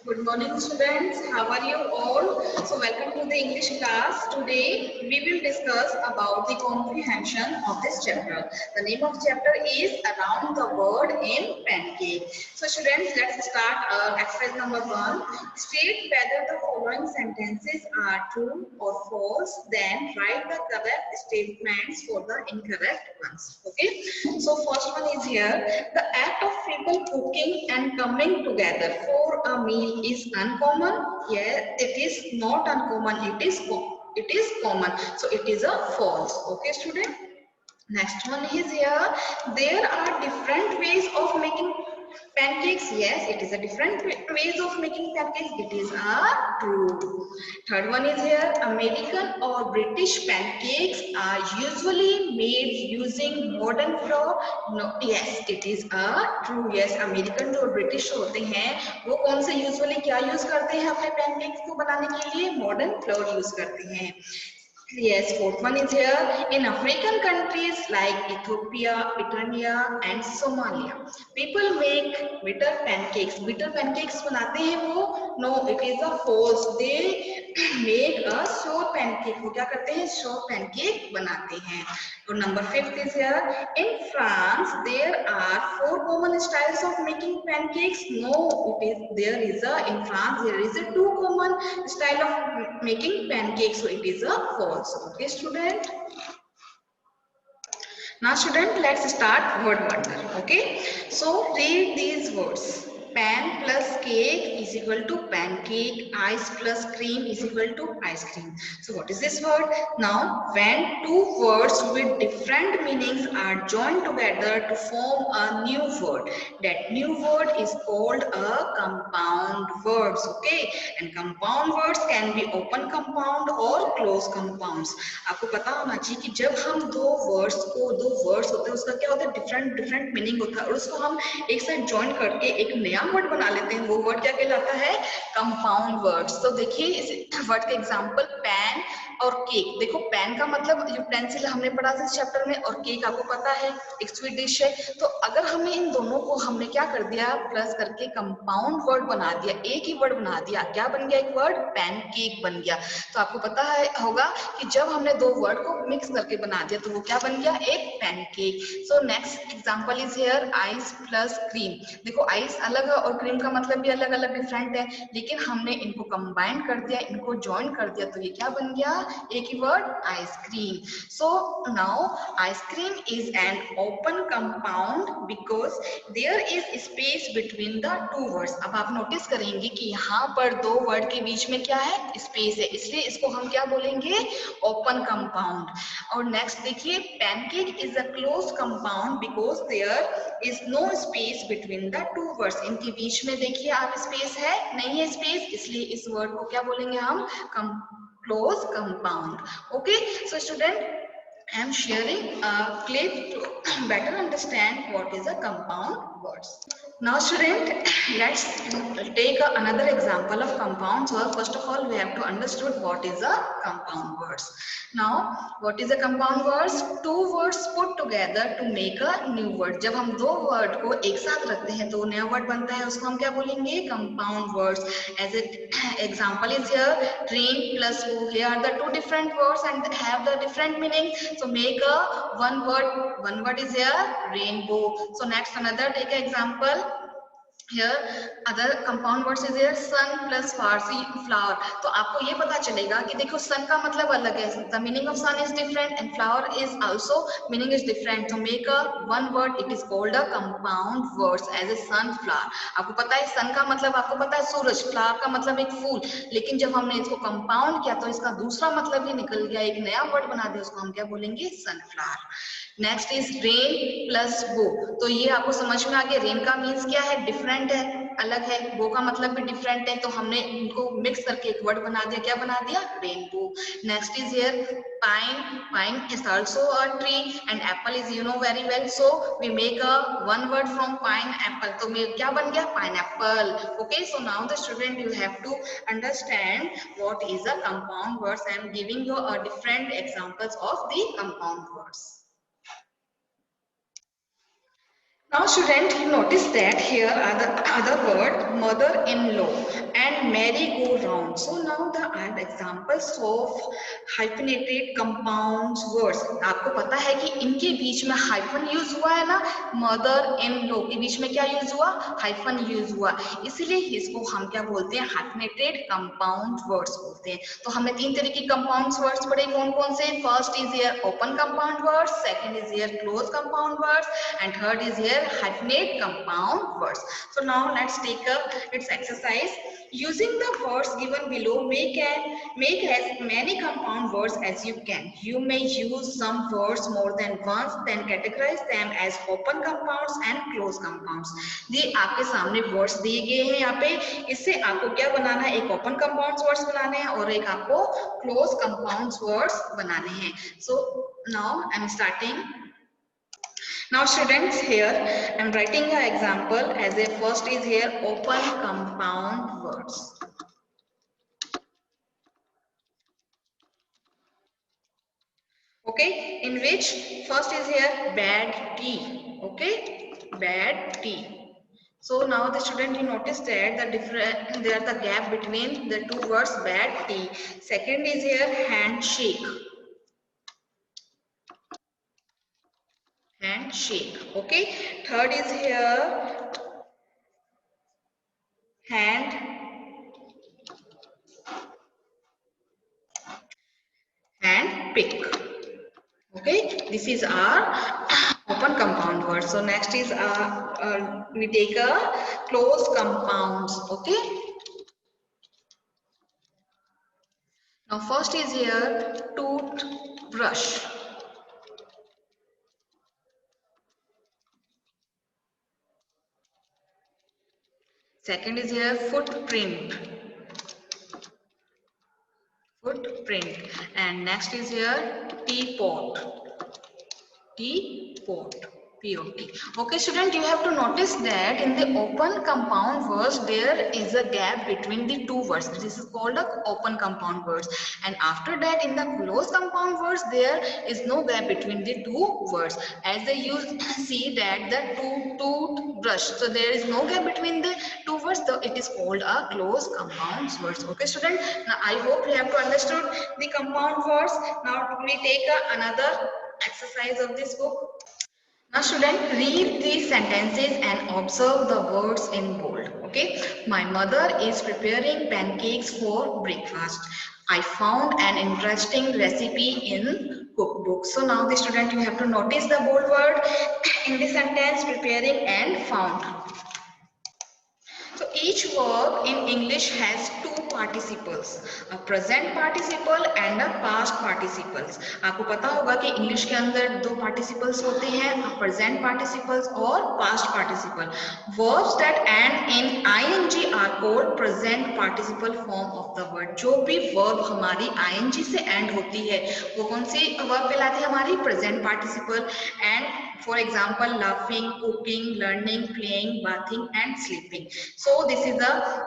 Good morning, students. How are you all? So, welcome to the English class. Today, we will discuss about the comprehension of this chapter. The name of chapter is Around the Word in Pancake. So, students, let's start exercise number 1. State whether the following sentences are true or false. Then, write the correct statements for the incorrect ones. Okay. So, first one is here. The act of people cooking and coming together for a meal is uncommon. Yeah, it is not uncommon. It is common. So it is a false. Okay, student. Next one is here. There are different ways of making pancakes. Yes, it is a different ways of making pancakes. It is a true. Third one is here. American or British pancakes are usually made using modern flour. No, yes, it is a true. Yes, American जो British होते हैं वो कौन से usually क्या use करते हैं अपने pancakes को बनाने के लिए? Modern flour use करते हैं. Yes, fourth one is here. In African countries like Ethiopia, Eritrea and Somalia, people make bitter pancakes. Bitter pancakes बनाते हैं वो? No, it is a false. They make a sour pancake. वो क्या करते हैं? Sour pancake बनाते हैं. और number fifth is here. In France, there are 4 common styles of making pancakes. No, in France there is a 2 common style of making pancakes. So it is a false. Okay, student. Now, student, let's start word wonder. Okay. So read these words. Pan plus cake is equal to pancake. Ice plus cream is equal to ice cream. So what is this word? Now, when two words with different meanings are joined together to form a new word, that new word is called a compound words. Okay, and compound words can be open compound or closed compounds. आपको पता होना चाहिए कि जब हम दो words होते हैं उसका क्या होता है? डिफरेंट मीनिंग होता है और उसको हम एक साथ ज्वाइन करके एक नया वर्ड बना लेते हैं. वो वर्ड क्या कहलाता है? Compound words. तो देखिए इस वर्ड के एग्जांपल पैन और केक. देखो पैन का मतलब यूटेंसिल हमने पढ़ा था इस चैप्टर में और केक आपको पता है एक स्वीट डिश है. तो अगर हमें इन दोनों को हमने क्या कर दिया? प्लस करके कंपाउंड वर्ड बना दिया, एक ही वर्ड बना दिया. क्या बन गया? एक वर्ड पैन केक बन गया. तो आपको पता है होगा कि जब हमने दो वर्ड को मिक्स करके बना दिया तो वो क्या बन गया? एक pancake. So next example is here ice plus cream. देखो आइस अलग है और क्रीम का मतलब भी अलग अलग डिफरेंट है, लेकिन हमने इनको कंबाइन कर दिया, इनको ज्वाइन कर दिया तो ये क्या बन गया? एक ही word ice cream. So now ice cream is an open compound because there is space between the two words. अब आप नोटिस करेंगे कि यहाँ पर दो वर्ड के बीच में क्या है? स्पेस है, इसलिए इसको हम क्या बोलेंगे? Open compound. और नेक्स्ट देखिए pancake is a close compound because there is no space between the two words. इनके बीच में देखिए आप स्पेस है, नहीं है स्पेस, इसलिए इस वर्ड को क्या बोलेंगे हम? Close compound. Okay, so student I am sharing a clip to better understand what is a compound words. Now student, let's take another example of compounds. So first of all, we have to understood what is a compound words. Now, what is a compound words? Two words put together to make a new word. जब हम दो word को एक साथ रखते हैं तो नया word बनता है, उसको हम क्या बोलेंगे? Compound words. As an example is here, train plus who. Here are the two different words and have the different meaning. So make a one word is here rainbow. So next another take an example. Here other compound words is here sun plus flower. तो आपको ये पता चलेगा कि देखो sun का मतलब अलग है, the meaning of sun is different and flower is also meaning is different. So make a one word, it is called a compound words as a sunflower. आपको पता है sun का मतलब आपको पता है सूरज, flower का मतलब एक फूल, लेकिन जब हमने इसको compound किया तो इसका दूसरा मतलब ही निकल गया, एक नया वर्ड बना दिया, उसको हम क्या बोलेंगे? sunflower. Next is rain plus बो. तो ये आपको समझ में आ गया रेन का मीन्स क्या है? डिफरेंट है, अलग है. बो का मतलब भी डिफरेंट है, तो हमने इनको मिक्स करके एक वर्ड बना दिया. क्या बना दिया? Rainbow. Next is here pine. Pine is also a tree and apple is you know very well, so we make a one word from pine apple. तो क्या बन गया? Pineapple. Okay, so now the student you have to understand what is a compound words. I am giving you a different examples of the compound words. Now student, you notice that here are the other word mother-in-law and merry-go-round. So now the examples of hyphenated compounds words. आपको पता है कि इनके बीच में hyphen use हुआ है ना, मदर इन लो के बीच में क्या यूज हुआ, हाइफन यूज हुआ, इसलिए इसको हम क्या बोलते हैं, हाइफेनेटेड कंपाउंड वर्ड्स बोलते हैं। तो हमने तीन तरह की कंपाउंड वर्ड्स पढ़े, कौन कौन से, first is here open compound words, second is here close compound words, and third is here hyphenate compound words. So now let's take up its exercise. Using the words given below, make as many compound words as you can. You may use some words more than once, then categorize them as open compounds and closed compounds. ये आपके सामने words दिए गए हैं यहाँ पे, इससे आपको क्या बनाना है, एक open compounds words बनाने हैं और एक आपको closed compounds words बनाने हैं. So now I'm starting. Now students, here I am writing an example as a first is here open compound words. Okay, in which first is here bad tea. Okay, bad tea. So now the student, you notice that there the gap between the two words bad tea. Second is here handshake. Handshake. Okay, third is here hand pick. Okay, this is our open compound word. So next is we take a closed compounds. Okay, now first is here toothbrush. Second is here footprint. And next is here teapot. P-O-T. Okay student, you have to notice that in the open compound words there is a gap between the two words. This is called a open compound words, and after that in the closed compound words there is no gap between the two words. As they see that the toothbrush, so there is no gap between the two words, so it is called a closed compound words. Okay student, now I hope you have to understood the compound words. Now we take another exercise of this book. Now student, read these sentences and observe the words in bold. Okay, my mother is preparing pancakes for breakfast. I found an interesting recipe in cookbook. So now the student, you have to notice the bold word in the sentence, preparing and found. So each verb in English has two participles, a present participle and a past participles. आपको पता होगा कि English के अंदर दो participles होते हैं, a present participles और past participle. Verbs that end in ing are called present participle form of the word. जो भी verb हमारी ing से end होती है वो कौन सी verb कहलाती है, हमारी present participle. And for example, laughing, cooking, learning, playing, bathing and sleeping. So this is the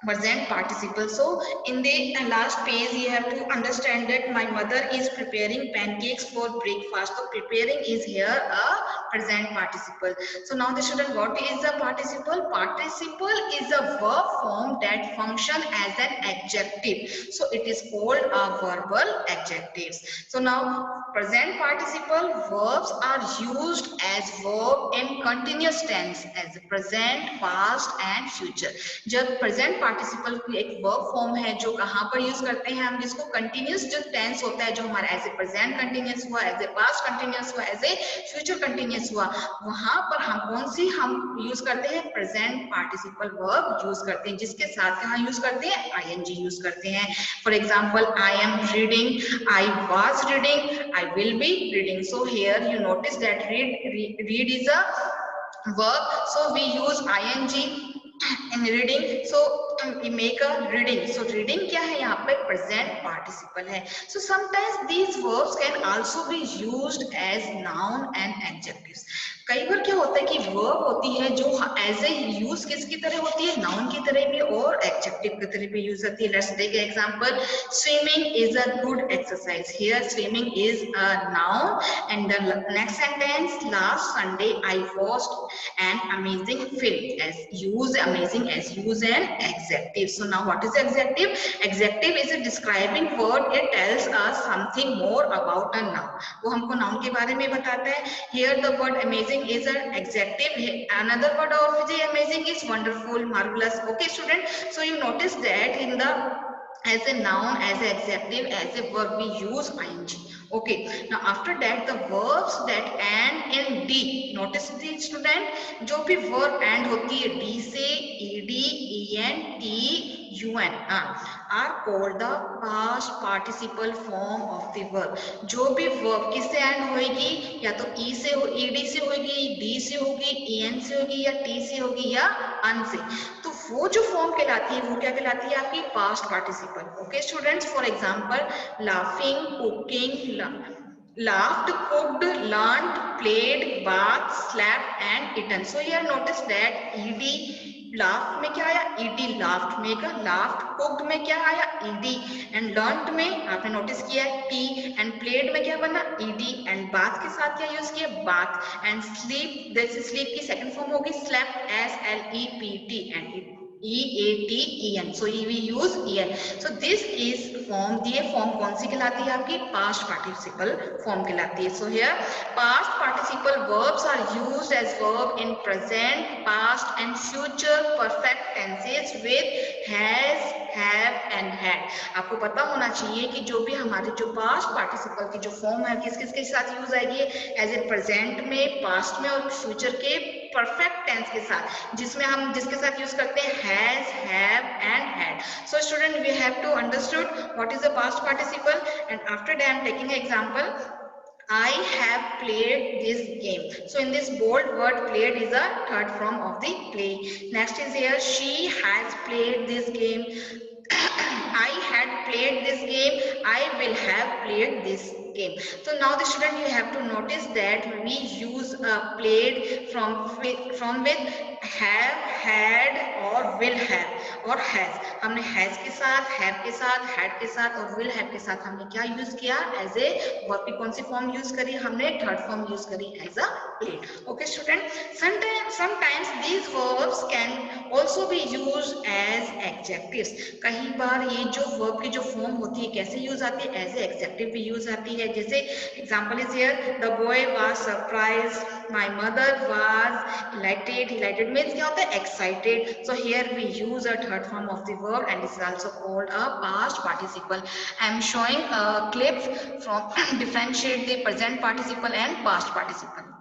present participle. So in the last page you have to understand that my mother is preparing pancakes for breakfast. So preparing is here a present participle. So now the student, what is the participle? Participle is a verb form that function as an adjective. So it is called a verbal adjectives. So now present participle verbs are used as verb in continuous tense as present, past and future. जब present participle की एक verb form है जो कहाँ पर use करते हैं हम, जिसको continuous जो tense होता है, जो हमारा as a present continuous हुआ, as a past continuous हुआ, as a future continuous हुआ, वहाँ पर हम कौन सी हम use करते हैं, present participle verb use करते हैं, जिसके साथ यहाँ use करते हैं, ing use करते हैं. For example, I am reading, I was reading, I will be reading. So here you notice that read is a verb, so we use ing in reading. So we make a reading. So reading क्या है, यहाँ पे present participle है. So sometimes these verbs can also be used as noun and adjectives. कई बार क्या होता है कि वर्ब होती है जो एज ए यूज किसकी तरह होती है, नाउन की तरह भी और एडजेक्टिव की तरह भी यूज होती है. Let's take example. Swimming is a good exercise. Here swimming is a noun and the next sentence, last Sunday I watched an amazing film. as use amazing as use an adjective. So now what is adjective? Adjective is a describing word. It tells us something more about a noun. वो हमको noun के बारे में बताता है. Here the word amazing is an adjective. Another word of the amazing is wonderful, marvelous. Okay student, so you notice that in the as a noun, as an adjective, as a verb we use ing. Okay, now after that the verbs that end in d. Notice the student, जो भी verb end होती है d से, ed, en, t, un are called the past participle form of the verb. जो भी verb किससे end होगी, या तो e से, ed से होगी, d से होगी, en से होगी, या t से होगी, या un से. तो वो जो फॉर्म कहलाती है वो क्या कहलाती है, आपकी past participle. Okay students, for example laughing, cooking, laughed, cooked, learned, played, bathed, slept and eaten. So here notice that ed laughed में क्या आया, ed laughed में का laughed, cooked में क्या आया, ed and learned में आपने नोटिस किया t and played में क्या बना, ed and bath के साथ क्या यूज किया, bath and sleep, जैसे sleep की सेकंड फॉर्म होगी slept, slept and EATEN. So we use en. So this is form. ये form कौन सी कहलाती है, आपकी past participle form कहलाती है. So here past participle verbs are used as verb in present, past and future perfect tenses with has, have and had. आपको पता होना चाहिए कि जो भी हमारे जो past participle की जो form है किस किस के साथ यूज आएगी, as a present में, past में और future के perfect tense के साथ, जिसमें हम जिसके साथ यूज करते हैं has, have and had. So student, we have to understood what is the past participle, and after that I am taking an example. I have played this game. So in this bold word played is a third form of the play. Next is here, she has played this game. I had played this game. I will have played this game. So now the student, you have to notice that we use played from with have, had और will have और has. हमने has के साथ, have के साथ, had के साथ और will have के साथ हमने क्या यूज किया, एज ए वर्ब की कौन सी फॉर्म यूज करी, हमने थर्ड फॉर्म यूज करी, as a played. Okay student, sometimes these verbs can also be used as adjectives. कई बार ये जो verb की जो फॉर्म होती है कैसे यूज आती है, एज ए एडजेक्टिव भी यूज आती है. जैसे example is here, the boy was surprised, my mother was elated. Elated means क्या होता है, excited. So here we use a third form of the verb and this is also called a past participle. I am showing a clip from differentiate the present participle and past participle.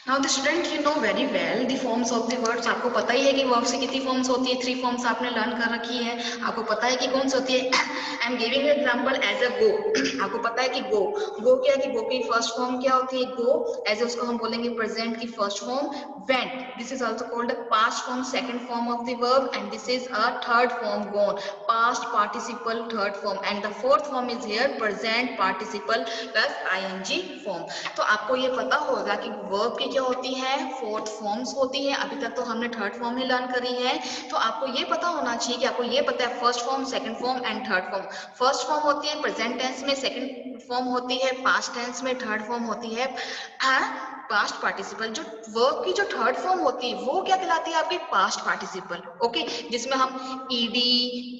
Now the student, you know very well the forms of the words. आपको पता ही है कि verbs की कितनी forms होती है, 3 forms आपने learn कर रखी है. आपको पता है कि कौन सी होती है. I am giving an example as a go. आपको पता है कि go क्या है, कि go की first form क्या होती है, go ऐसे उसको हम बोलेंगे present की first form. Went, this is also called a past form, second form of the verb, and this is a third form, gone, past participle third form, and the fourth form is here present participle plus ing form. तो आपको ये पता होगा कि verb की क्या होती है, फोर्थ फॉर्म्स होती है. अभी तक तो हमने थर्ड फॉर्म ही लर्न करी है, तो आपको ये पता होना चाहिए कि आपको ये पता है first form, second form and third form. First form होती है प्रेजेंट टेंस में, सेकंड फॉर्म होती है पास्ट टेंस में, थर्ड फॉर्म होती है पास्ट पार्टिसिपल. जो वर्ब की जो थर्ड फॉर्म होती है वो क्या कहलाती है, आपकी पास्ट पार्टिसिपल. ओके, जिसमें हम ईडी,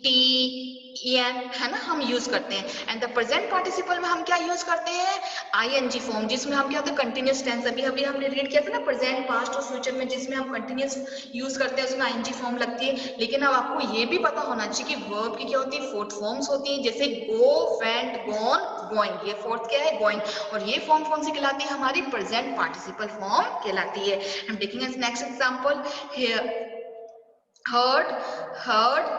टी, en है ना, हम यूज करते हैं. एंड द प्रेजेंट पार्टिसिपल में हम क्या यूज करते हैं, ing फॉर्म, जिसमें हम क्या होता है कंटिन्यूस टेंस. अभी हमने रीड किया था ना, प्रेजेंट, पास्ट और फ्यूचर में जिसमें हम कंटिन्यूस यूज करते हैं उसमें ing फॉर्म लगती है. लेकिन अब आपको ये भी पता होना चाहिए कि वर्ब की क्या होती है, फोर्थ फॉर्म्स होती है. जैसे गो, वेंट, गॉन, गोइंग, ये फोर्थ क्या है, गोइंग. और ये फॉर्म कौन सी कहलाती है, हमारी प्रेजेंट पार्टिसिपल फॉर्म कहलाती है. हम देखेंगे नेक्स्ट एग्जांपल हियर. हर्ड,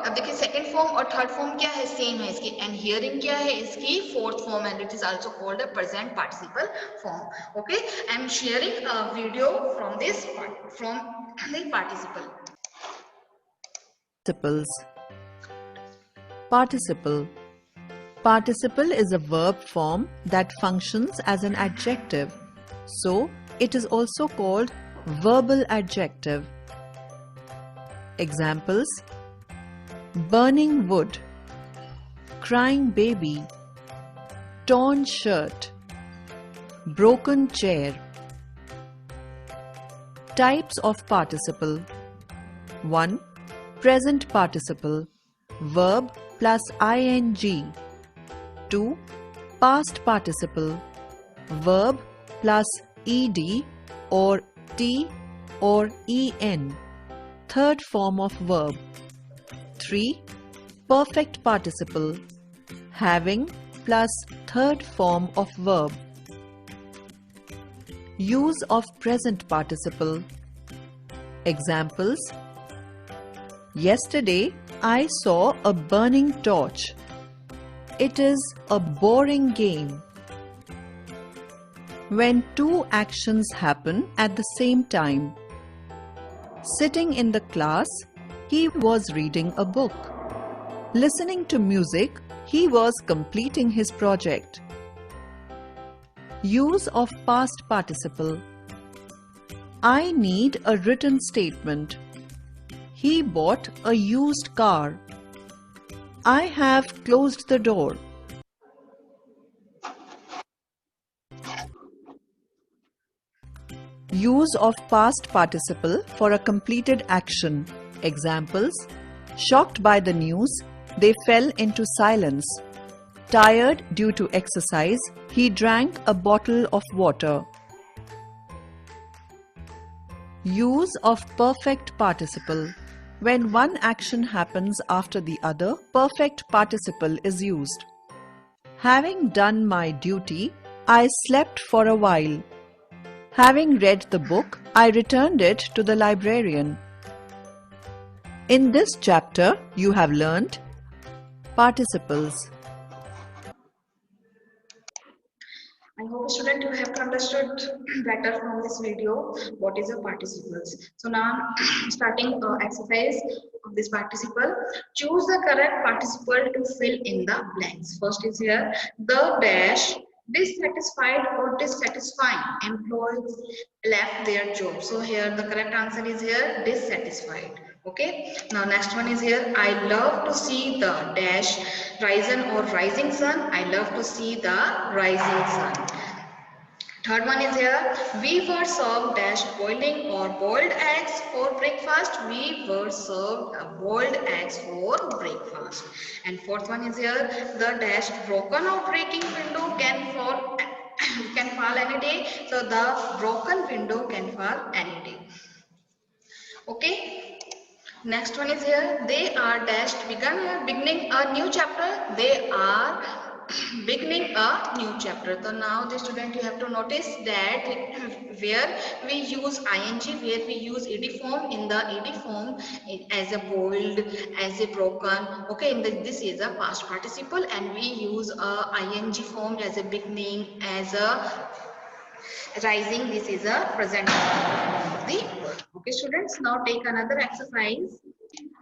अब देखिए सेकंड फॉर्म और थर्ड फॉर्म क्या है, सेम है इसकी. एंड हियरिंग क्या है, इसकी fourth form, and it is also called a present participle form. Okay, I am sharing a video from this from the participle. Participle. Participle is a verb form that functions as an adjective. So, It is also called verbal adjective. Examples: burning wood, crying baby, torn shirt, broken chair. Types of participle: 1. Present participle, verb plus ing. 2. Past participle, verb plus ed or t or en, third form of verb. 3. Perfect participle, having plus third form of verb. Use of present participle. Examples: yesterday I saw a burning torch. It is a boring game. When two actions happen at the same time. Sitting in the class, he was reading a book. Listening to music, he was completing his project. Use of past participle. I need a written statement. He bought a used car. I have closed the door. Use of past participle for a completed action. Examples: shocked by the news, they fell into silence. Tired due to exercise, he drank a bottle of water. Use of perfect participle. When one action happens after the other, perfect participle is used. Having done my duty, I slept for a while. Having read the book, I returned it to the librarian. In this chapter, you have learnt participles. I hope student you have understood better from this video what is a participles. So now starting exercise of this participle, choose the correct participle to fill in the blanks. First is here the dash dissatisfied or dissatisfying employees left their job. So here the correct answer is here dissatisfied. Okay, now next one is here I love to see the dash rising or rising sun. I love to see the rising sun. Third one is here we were served dash boiling or boiled eggs for breakfast. We were served boiled eggs for breakfast. And fourth one is here the dash broken or breaking window can fall can fall any day. So the broken window can fall any day. Okay, next one is here they are dashed beginning a new chapter. They are beginning a new chapter. So now the student you have to notice that where we use ing, where we use ed form, in the ed form as a bold, as a broken. Okay, in this is a past participle, and we use a ing form as a beginning, as a rising. This is a present form of the word. Okay students, now take another exercise.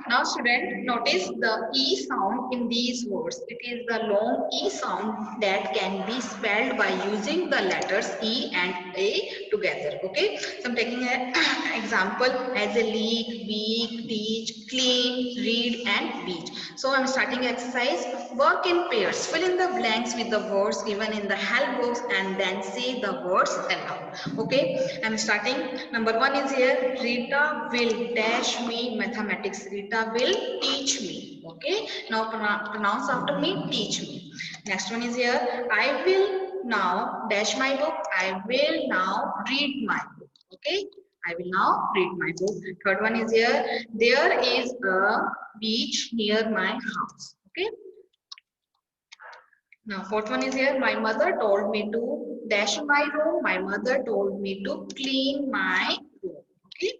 Now student, notice the E sound in these words. It is the long E sound that can be spelled by using the letters E and A together. Okay, so I'm taking an example as a leak, week, teach, clean, read and beach. So I'm starting exercise. Work in pairs. Fill in the blanks with the words given in the help box and then say the words aloud. Okay, I'm starting. Number one is here. Rita will dash me mathematics. Rita will teach me. Okay, now pronounce after me. Teach me. Next one is here. I will now dash my book. I will now read my book. Okay, I will now read my book. Third one is here. There is a beach near my house. Okay. Now, fourth one is here. My mother told me to dash my room. My mother told me to clean my room. Okay.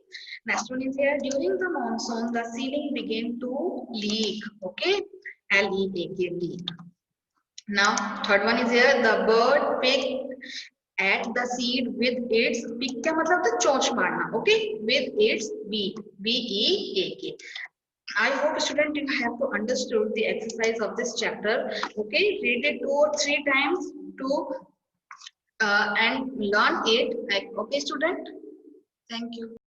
Next one is here. During the monsoon, the ceiling began to leak. Okay. L-E-A-K, leak. Now, third one is here. The bird picked at the seed with its pick का मतलब तो चोंच मारना. Okay. With its beak. B-E-A-K. I hope student you have to understood the exercise of this chapter. Okay, read it 2 or 3 times to and learn it. Like, okay, student? Thank you.